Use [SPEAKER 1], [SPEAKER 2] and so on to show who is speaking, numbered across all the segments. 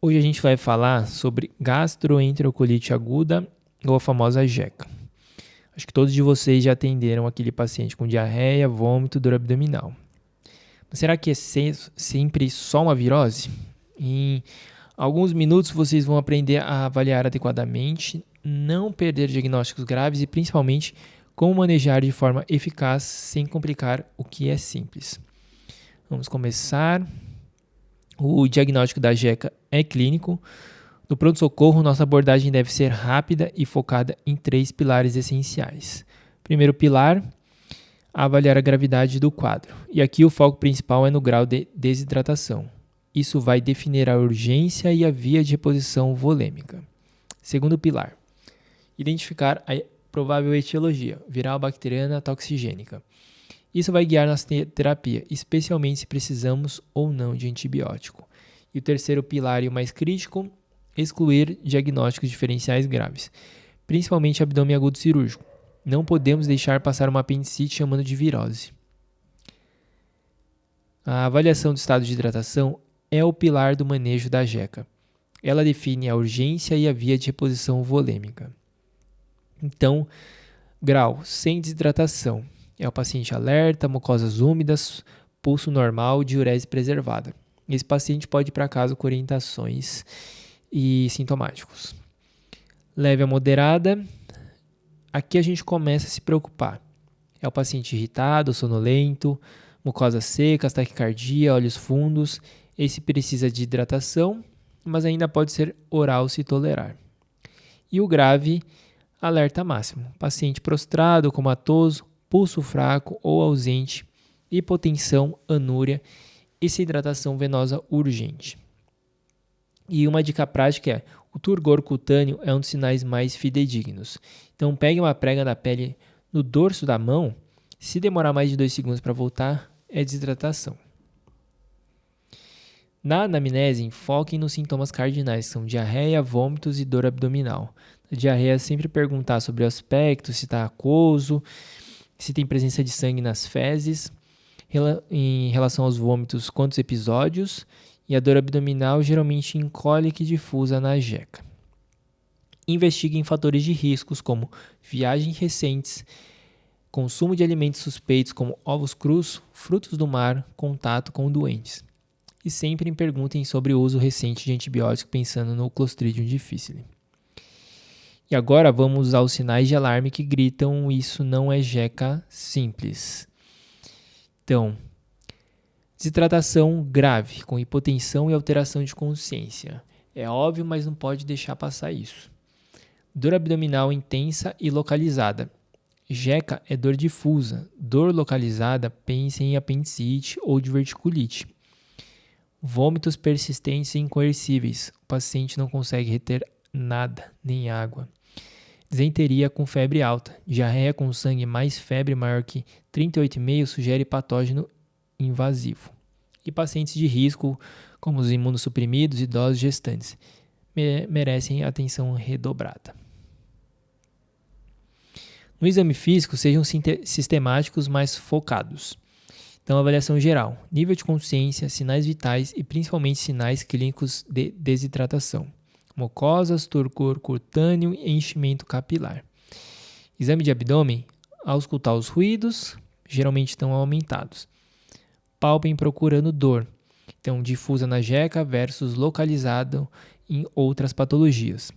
[SPEAKER 1] Hoje a gente vai falar sobre gastroenterocolite aguda ou a famosa jeca. Acho que todos de vocês já atenderam aquele paciente com diarreia, vômito, dor abdominal. Mas será que é sempre só uma virose? Em alguns minutos vocês vão aprender a avaliar adequadamente, não perder diagnósticos graves e principalmente como manejar de forma eficaz sem complicar o que é simples. Vamos começar. O diagnóstico da jeca é clínico. No pronto-socorro, nossa abordagem deve ser rápida e focada em 3 pilares essenciais. Primeiro pilar, avaliar a gravidade do quadro. E aqui o foco principal é no grau de desidratação. Isso vai definir a urgência e a via de reposição volêmica. Segundo pilar, identificar a provável etiologia, viral, bacteriana, toxigênica. Isso vai guiar nossa terapia, especialmente se precisamos ou não de antibiótico. E o terceiro pilar e o mais crítico, excluir diagnósticos diferenciais graves, principalmente abdômen agudo cirúrgico. Não podemos deixar passar uma apendicite chamando de virose. A avaliação do estado de hidratação é o pilar do manejo da jeca. Ela define a urgência e a via de reposição volêmica. Então, grau sem desidratação. É o paciente alerta, mucosas úmidas, pulso normal, diurese preservada. Esse paciente pode ir para casa com orientações e sintomáticos. Leve a moderada, aqui a gente começa a se preocupar. É o paciente irritado, sonolento, mucosas secas, taquicardia, olhos fundos. Esse precisa de hidratação, mas ainda pode ser oral se tolerar. E o grave, alerta máximo. Paciente prostrado, comatoso, pulso fraco ou ausente, hipotensão, anúria e hidratação venosa urgente. E uma dica prática é, o turgor cutâneo é um dos sinais mais fidedignos. Então pegue uma prega da pele no dorso da mão, se demorar mais de 2 segundos para voltar, é desidratação. Na anamnese, foquem nos sintomas cardinais, que são diarreia, vômitos e dor abdominal. A diarreia, sempre perguntar sobre o aspecto, se está aquoso, se tem presença de sangue nas fezes, em relação aos vômitos, quantos episódios, e a dor abdominal geralmente em cólica e difusa na jeca. Investiguem fatores de riscos como viagens recentes, consumo de alimentos suspeitos como ovos crus, frutos do mar, contato com doentes. E sempre perguntem sobre o uso recente de antibiótico pensando no Clostridium difficile. E agora vamos aos sinais de alarme que gritam isso não é jeca simples. Então, desidratação grave, com hipotensão e alteração de consciência. É óbvio, mas não pode deixar passar isso. Dor abdominal intensa e localizada. Jeca é dor difusa. Dor localizada, pense em apendicite ou diverticulite. Vômitos persistentes e incoercíveis. O paciente não consegue reter nada, nem água. Disenteria com febre alta. Diarreia com sangue mais febre maior que 38,5 sugere patógeno invasivo. E pacientes de risco, como os imunossuprimidos, idosos, gestantes, merecem atenção redobrada. No exame físico, sejam sistemáticos, mas focados. Então, avaliação geral, nível de consciência, sinais vitais e principalmente sinais clínicos de desidratação. Mucosas, turgor cutâneo e enchimento capilar. Exame de abdômen, auscultar os ruídos, geralmente estão aumentados. Palpem procurando dor, então difusa na jeca versus localizado em outras patologias.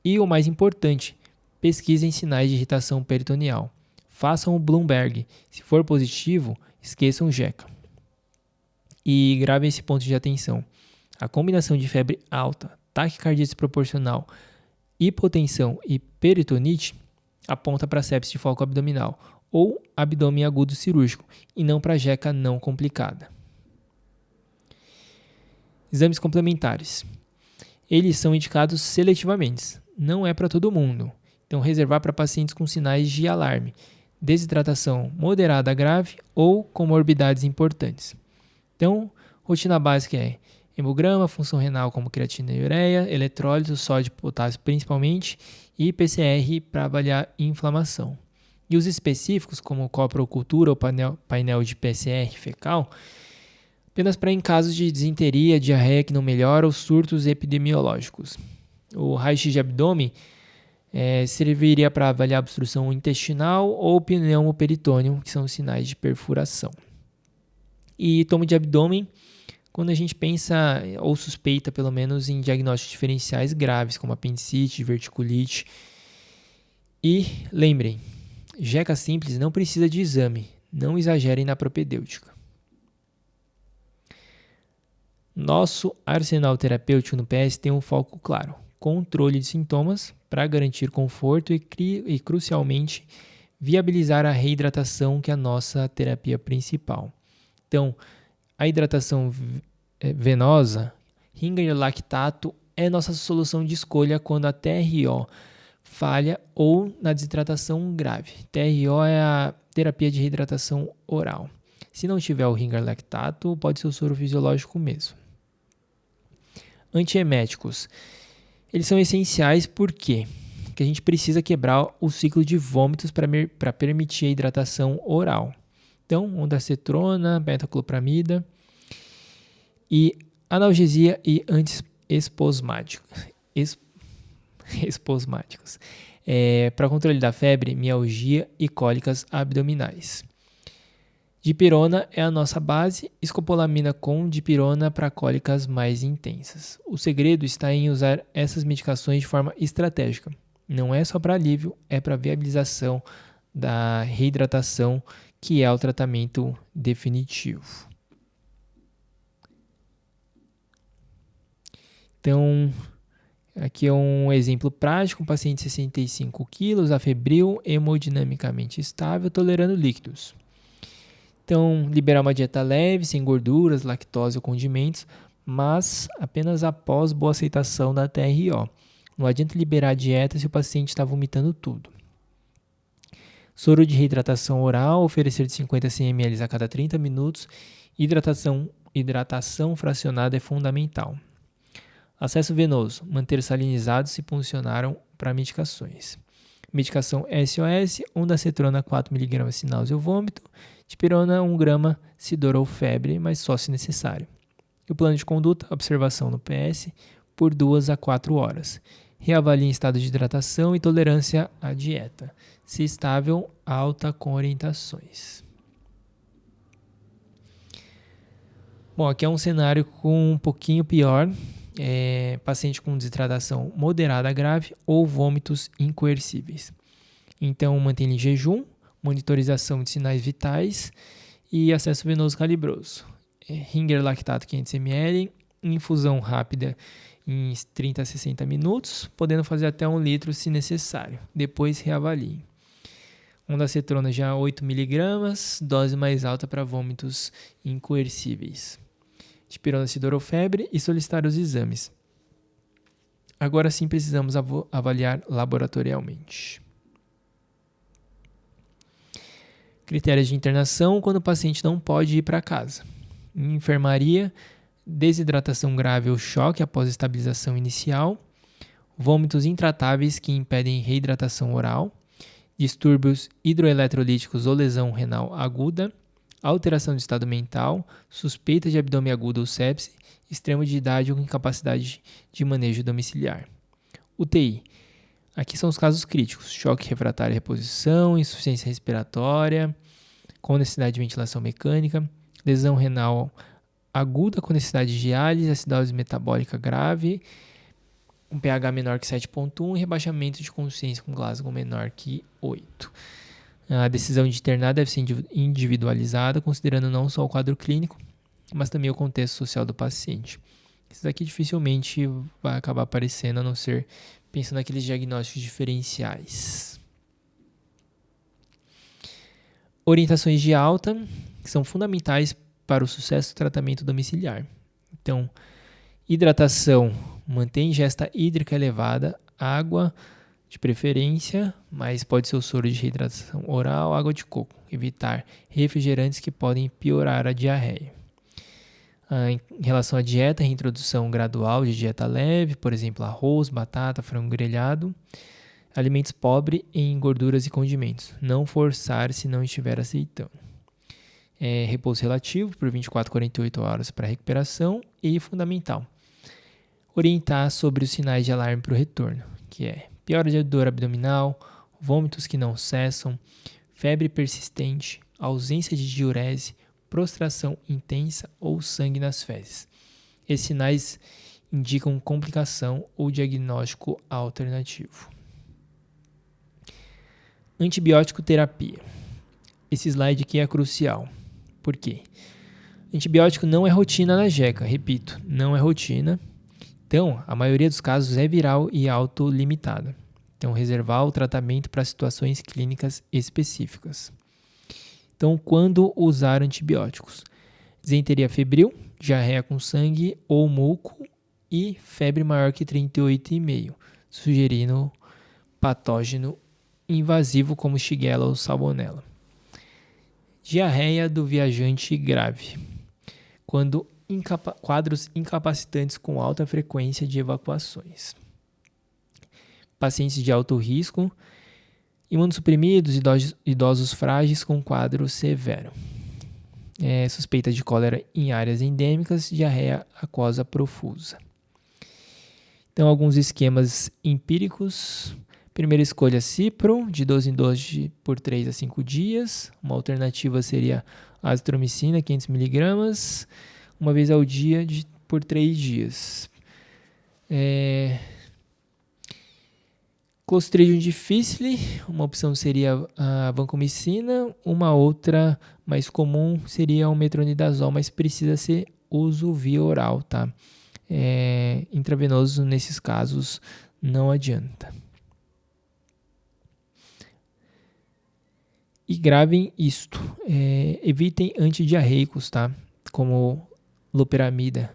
[SPEAKER 1] E o mais importante, pesquisem sinais de irritação peritoneal. Façam o Bloomberg, se for positivo, esqueçam jeca. E gravem esse ponto de atenção. A combinação de febre alta, taquicardia desproporcional, hipotensão e peritonite aponta para sepse de foco abdominal ou abdômen agudo cirúrgico e não para jeca não complicada. Exames complementares. Eles são indicados seletivamente, não é para todo mundo. Então, reservar para pacientes com sinais de alarme, desidratação moderada a grave ou comorbidades importantes. Então, rotina básica é hemograma, função renal como creatina e ureia, eletrólitos, sódio e potássio principalmente, e PCR para avaliar inflamação. E os específicos, como coprocultura ou painel de PCR fecal, Apenas para em casos de disenteria, diarreia que não melhora ou surtos epidemiológicos. O raio-x de abdômen serviria para avaliar obstrução intestinal ou pneumoperitônio, que são sinais de perfuração. E tomo de abdômen quando a gente pensa ou suspeita, pelo menos, em diagnósticos diferenciais graves, como apendicite, diverticulite. E lembrem, jeca simples não precisa de exame, não exagerem na propedêutica. Nosso arsenal terapêutico no PS tem um foco claro: controle de sintomas para garantir conforto e, crucialmente, viabilizar a reidratação, que é a nossa terapia principal. Então, a hidratação venosa, Ringer lactato, é nossa solução de escolha quando a TRO falha ou na desidratação grave. TRO é a terapia de reidratação oral. Se não tiver o Ringer lactato, pode ser o soro fisiológico mesmo. Antieméticos. Eles são essenciais porque a gente precisa quebrar o ciclo de vômitos para permitir a hidratação oral. Então, ondansetrona, betaclopramida e analgesia e antiesposmáticos. Para controle da febre, mialgia e cólicas abdominais. Dipirona é a nossa base, escopolamina com dipirona para cólicas mais intensas. O segredo está em usar essas medicações de forma estratégica. Não é só para alívio, é para viabilização da reidratação, que é o tratamento definitivo. Então, aqui é um exemplo prático: um paciente de 65 quilos, afebril, hemodinamicamente estável, tolerando líquidos. Então, liberar uma dieta leve, sem gorduras, lactose ou condimentos, mas apenas após boa aceitação da TRO. Não adianta liberar a dieta se o paciente está vomitando tudo. Soro de reidratação oral, oferecer de 50 a 100 ml a cada 30 minutos. Hidratação fracionada é fundamental. Acesso venoso, manter salinizados se funcionaram para medicações. Medicação SOS, ondansetrona 4mg se náusea ou vômito, dipirona 1g se dor ou febre, mas só se necessário. E o plano de conduta, observação no PS por 2 a 4 horas. Reavalie em estado de hidratação e tolerância à dieta. Se estável, alta com orientações. Bom, aqui é um cenário com um pouquinho pior. Paciente com desidratação moderada a grave ou vômitos incoercíveis. Então, mantém em jejum, monitorização de sinais vitais e acesso venoso calibroso. Ringer lactato 500 ml, infusão rápida em 30 a 60 minutos, podendo fazer até 1 litro se necessário. Depois reavalie. Ondansetrona já 8 mg, dose mais alta para vômitos incoercíveis. Dipirona se dor ou febre e solicitar os exames. Agora sim precisamos avaliar laboratorialmente. Critérios de internação quando o paciente não pode ir para casa. Em enfermaria, desidratação grave ou choque após estabilização inicial, vômitos intratáveis que impedem reidratação oral, distúrbios hidroeletrolíticos ou lesão renal aguda, alteração de estado mental, suspeita de abdômen agudo ou sepse, extremo de idade ou incapacidade de manejo domiciliar. UTI. Aqui são os casos críticos: choque refratário e reposição, insuficiência respiratória, com necessidade de ventilação mecânica, lesão renal aguda com necessidade de diálise, acidose metabólica grave, um pH menor que 7,1 e rebaixamento de consciência com Glasgow menor que 8. A decisão de internar deve ser individualizada, considerando não só o quadro clínico, mas também o contexto social do paciente. Isso aqui dificilmente vai acabar aparecendo, a não ser pensando naqueles diagnósticos diferenciais. Orientações de alta, que são fundamentais para o sucesso do tratamento domiciliar. Então, hidratação, mantém ingesta hídrica elevada, água de preferência, mas pode ser o soro de reidratação oral, água de coco. Evitar refrigerantes que podem piorar a diarreia. Em relação à dieta, reintrodução gradual de dieta leve, por exemplo, arroz, batata, frango grelhado. Alimentos pobres em gorduras e condimentos. Não forçar se não estiver aceitando. repouso relativo por 24 a 48 horas para recuperação e fundamental. Orientar sobre os sinais de alarme para o retorno, que é piora de dor abdominal, vômitos que não cessam, febre persistente, ausência de diurese, prostração intensa ou sangue nas fezes. Esses sinais indicam complicação ou diagnóstico alternativo. Antibiótico terapia. Esse slide aqui é crucial. Por quê? Antibiótico não é rotina na jeca, repito, não é rotina. Então, a maioria dos casos é viral e autolimitada. Então, reservar o tratamento para situações clínicas específicas. Então, quando usar antibióticos? Disenteria febril, diarreia com sangue ou muco e febre maior que 38,5, sugerindo patógeno invasivo como Shigella ou Salmonella. Diarreia do viajante grave, quando quadros incapacitantes com alta frequência de evacuações. Pacientes de alto risco, imunossuprimidos, idosos frágeis com quadro severo. Suspeita de cólera em áreas endêmicas, diarreia aquosa profusa. Então, alguns esquemas empíricos. Primeira escolha, cipro, de 12 em 12 por 3 a 5 dias. Uma alternativa seria azitromicina, 500mg, uma vez ao dia por 3 dias. Clostridium difficile, uma opção seria a vancomicina. Uma outra mais comum seria o metronidazol, mas precisa ser uso via oral, tá? Intravenoso, nesses casos, não adianta. E gravem isto. Evitem antidiarreicos, tá? Como loperamida.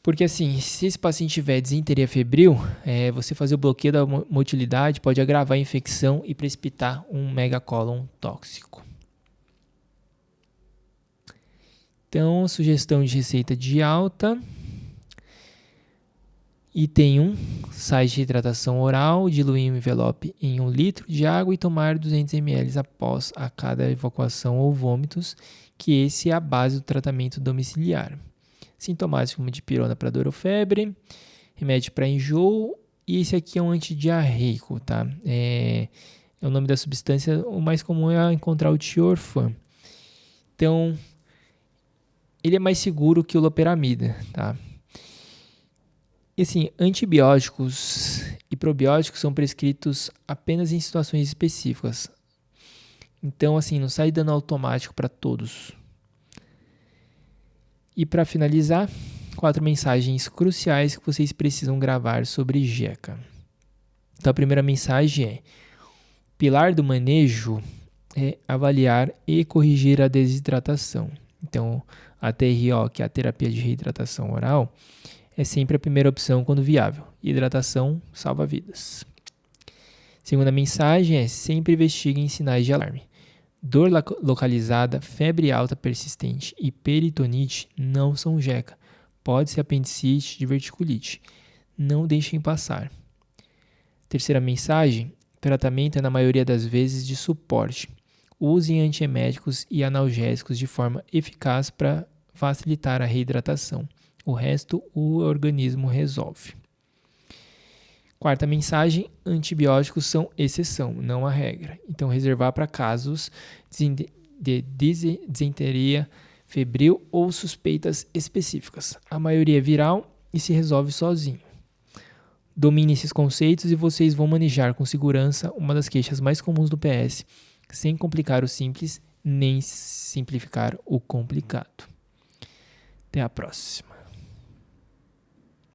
[SPEAKER 1] Porque assim, se esse paciente tiver disenteria febril, você fazer o bloqueio da motilidade pode agravar a infecção e precipitar um megacólon tóxico. Então, sugestão de receita de alta. Item 1, sais de hidratação oral, diluir um envelope em 1 litro de água e tomar 200 ml após a cada evacuação ou vômitos, que esse é a base do tratamento domiciliar. Sintomáticos como dipirona para dor ou febre, remédio para enjoo, e esse aqui é um antidiarreico, tá? O nome da substância, o mais comum é encontrar o tiorfan. Então, ele é mais seguro que o loperamida, tá? E assim, antibióticos e probióticos são prescritos apenas em situações específicas. Então, assim, não sai dano automático para todos. E para finalizar, 4 mensagens cruciais que vocês precisam gravar sobre jeca. Então, a primeira mensagem é: pilar do manejo é avaliar e corrigir a desidratação. Então, a TRO, que é a terapia de reidratação oral, é sempre a primeira opção quando viável. Hidratação salva vidas. Segunda mensagem é: sempre investiguem sinais de alarme. Dor localizada, febre alta persistente e peritonite não são jeca. Pode ser apendicite, diverticulite. Não deixem passar. Terceira mensagem: tratamento é na maioria das vezes de suporte. Usem antieméticos e analgésicos de forma eficaz para facilitar a reidratação. O resto o organismo resolve. Quarta mensagem: antibióticos são exceção, não a regra. Então, reservar para casos de disenteria febril ou suspeitas específicas. A maioria é viral e se resolve sozinho. Domine esses conceitos e vocês vão manejar com segurança uma das queixas mais comuns do PS, sem complicar o simples nem simplificar o complicado. Até a próxima.